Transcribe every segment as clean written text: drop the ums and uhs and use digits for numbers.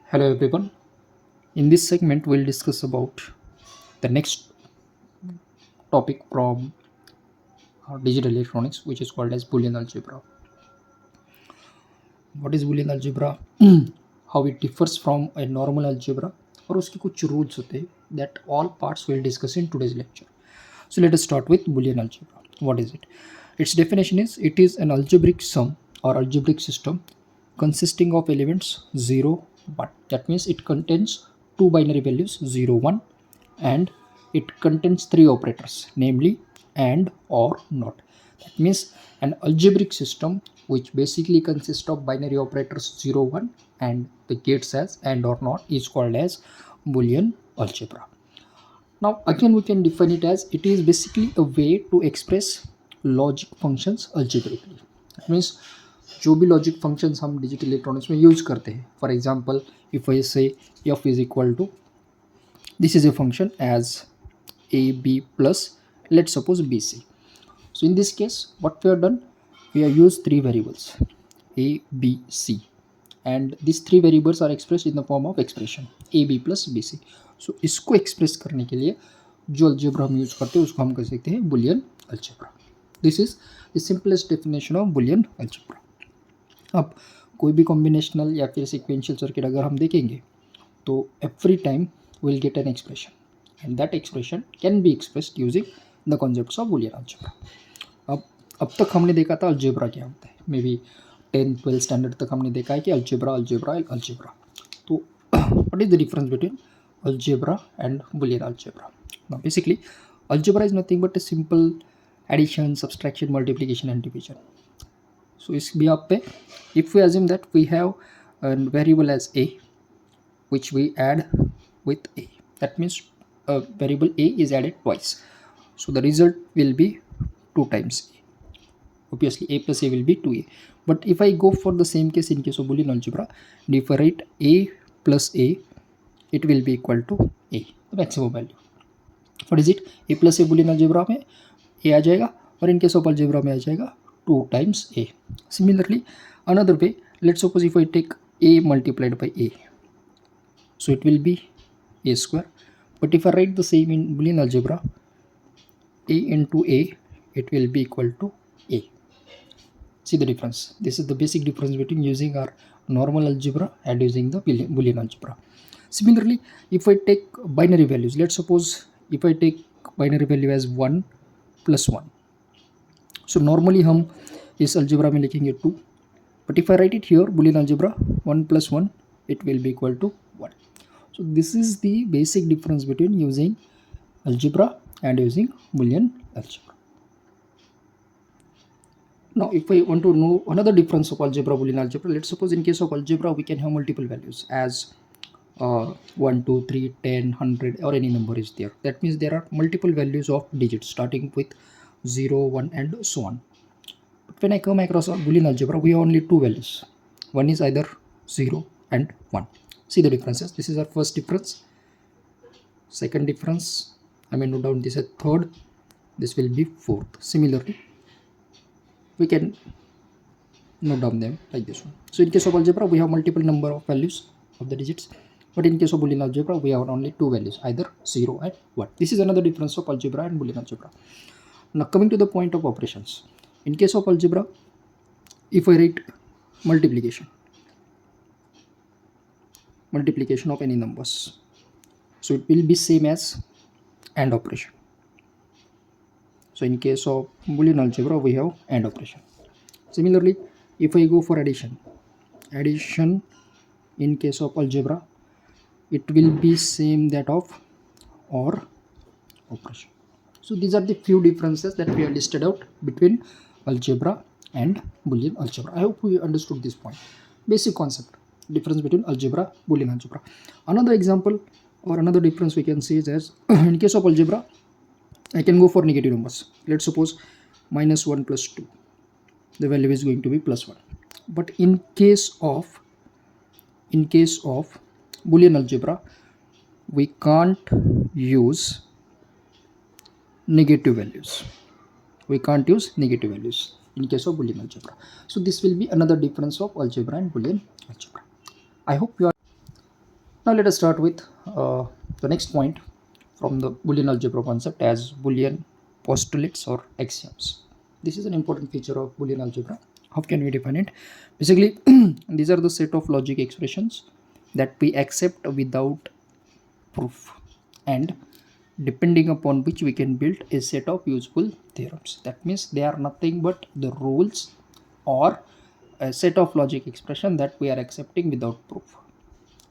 Hello everyone. In this segment, we'll discuss about the next topic from digital electronics, which is called as Boolean algebra. What is Boolean algebra? How it differs from a normal algebra, और उसके कुछ rules होते हैं that all parts we'll discuss in today's lecture. So let us start with Boolean algebra. What is it? Its definition is it is an algebraic sum or algebraic system consisting of elements 0, 1. That means it contains two binary values 0, 1, and it contains three operators, namely and, or, not. That means an algebraic system which basically consists of binary operators 0, 1 and the gates as and or not is called as Boolean algebra. Now again we can define it as it is basically a way to express logic functions algebraically. That means जो भी logic functions हम digital electronics में use करते हैं, for example if I say f is equal to this is a function as ab plus let's suppose bc. So in this case what we have done, we have used three variables a b c and these three variables are expressed in the form of expression ab plus bc. So इसको express करने के लिए जो algebra हम use करते हैं उसको हम कह सकते हैं Boolean algebra. This is the simplest definition of Boolean algebra. अब कोई भी कॉम्बिनेशनल या फिर सिक्वेंशियल सर्किट अगर हम देखेंगे तो every time we'll get an expression and that expression can be expressed using the concepts of Boolean algebra. अब तक हमने देखा था algebra क्या होता है, मे बी 10-12 स्टैंडर्ड तक हमने देखा है कि algebra. तो what is the difference between algebra and Boolean algebra? Now basically algebra is nothing but a simple addition, subtraction, multiplication and division. So इस बिहाफ पे if we assume that we have a variable as a which we add with a, that means a variable a is added twice, so the result will be 2 times a. Obviously a plus a will be 2a, but if I go for the same case in case of Boolean algebra, and if I write a plus a, it will be equal to a, the maximum value. What is it? A plus a Boolean algebra में a आ जाएगा और in case of algebra में आ जाएगा 2 times a. Similarly another way, let's suppose if I take a multiplied by a, so it will be a square, but if I write the same in Boolean algebra, a into a, it will be equal to a. See the difference? This is the basic difference between using our normal algebra and using the Boolean algebra. Similarly if I take binary values, let's suppose if I take binary value as 1 plus 1, so normally हम इस algebra में लिखेंगे 2, but if I write it here Boolean algebra 1 plus 1, it will be equal to 1. So this is the basic difference between using algebra and using Boolean algebra. Now if I want to know another difference of algebra Boolean algebra, let's suppose in case of algebra we can have multiple values as 1 2 3 10 100 or any number is there. That means there are multiple values of digits starting with 0 1 and so on. But when I come across a Boolean algebra, we have only two values. One is either 0 and 1. See the differences. This is our first difference. Second difference, I may note down this as third. This will be fourth. Similarly, we can note down them like this one. So in case of algebra, we have multiple number of values of the digits. But in case of Boolean algebra, we have only two values, either 0 and 1. This is another difference of algebra and Boolean algebra. Now coming to the point of operations. In case of algebra, if I write multiplication of any numbers, so it will be same as AND operation. So in case of Boolean algebra we have AND operation. Similarly if I go for addition in case of algebra, it will be same that of OR operation. So these are the few differences that we have listed out between algebra and Boolean algebra. I hope we understood this point. Basic concept, difference between algebra, Boolean algebra. Another example or another difference we can see is as in case of algebra, I can go for negative numbers. Let's suppose minus 1 plus 2, the value is going to be plus 1. But in case of Boolean algebra, we can't use negative values. We can't use negative values in case of Boolean algebra. So this will be another difference of algebra and Boolean algebra. I hope you are Now let us start with the next point from the Boolean algebra concept as Boolean postulates or axioms. This is an important feature of Boolean algebra. How can we define it? Basically, these are the set of logic expressions that we accept without proof, and depending upon which we can build a set of useful theorems. That means they are nothing but the rules or a set of logic expression that we are accepting without proof.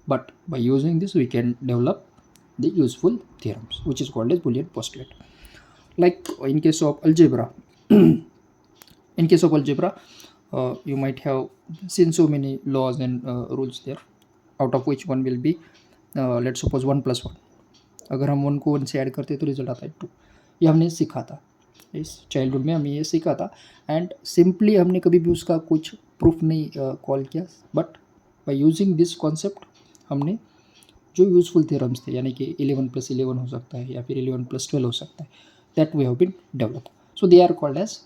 But by using this, we can develop the useful theorems, which is called as Boolean postulate. Like in case of algebra, you might have seen so many laws and rules there, out of which one will be, let's suppose 1+1. अगर हम 1 को 1 से add करते हैं तो result आता है 2. ये हमने सीखा था, इस चाइल्डहुड में हमें ये सीखा था, एंड सिंपली हमने कभी भी उसका कुछ प्रूफ नहीं कॉल किया, but by using this concept हमने जो यूजफुल थ्योरम्स थे, यानी कि 11+11 हो सकता है या फिर 11+12 हो सकता है, that we have been develop. So they are called as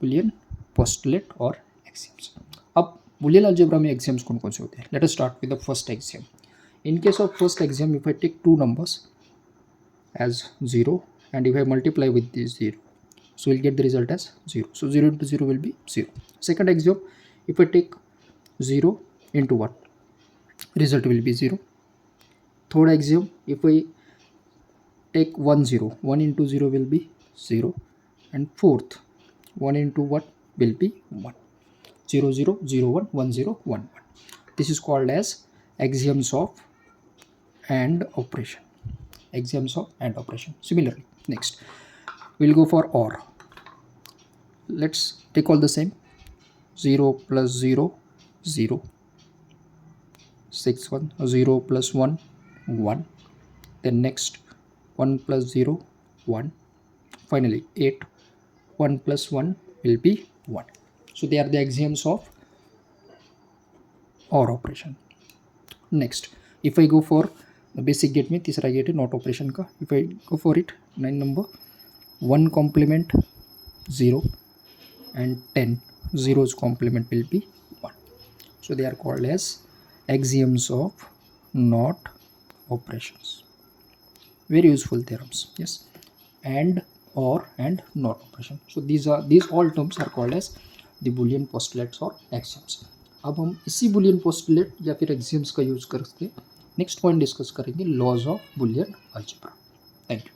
Boolean postulate और एक्सियम्स. अब बुलियन अलजेब्रा में एक्सियम्स कौन कौन से होते हैं? Let us start with the first axiom. In case of first axiom, if I take two numbers as 0 and if I multiply with this 0, so we'll get the result as 0. So 0 into 0 will be 0. Second axiom, if I take 0 into 1, result will be 0. Third axiom, if I take 1 0, 1 into 0 will be 0. And fourth, 1 into 1 will be 1. 0 0 0 1 1 0 1 1. This is called as axioms of and operation. Axioms of and operation. Similarly, next we'll go for OR. Let's take all the same. 0 plus 0 0, 6 1, 0 plus 1 1, then next 1 plus 0 1, finally 8, 1 plus 1 will be 1. So they are the axioms of OR operation. Next, if I go for basic gate में तीसरा gate है not operation का. If I go for it, 9 number, 1 complement 0 and 10 zeros complement will be 1. So they are called as axioms of not operations. Very useful theorems. Yes, and, or, and not operation. So these all terms are called as the Boolean postulates or axioms. अब हम इसी Boolean postulate या फिर axioms का use करके next point discuss करेंगे, laws of Boolean algebra. Thank you.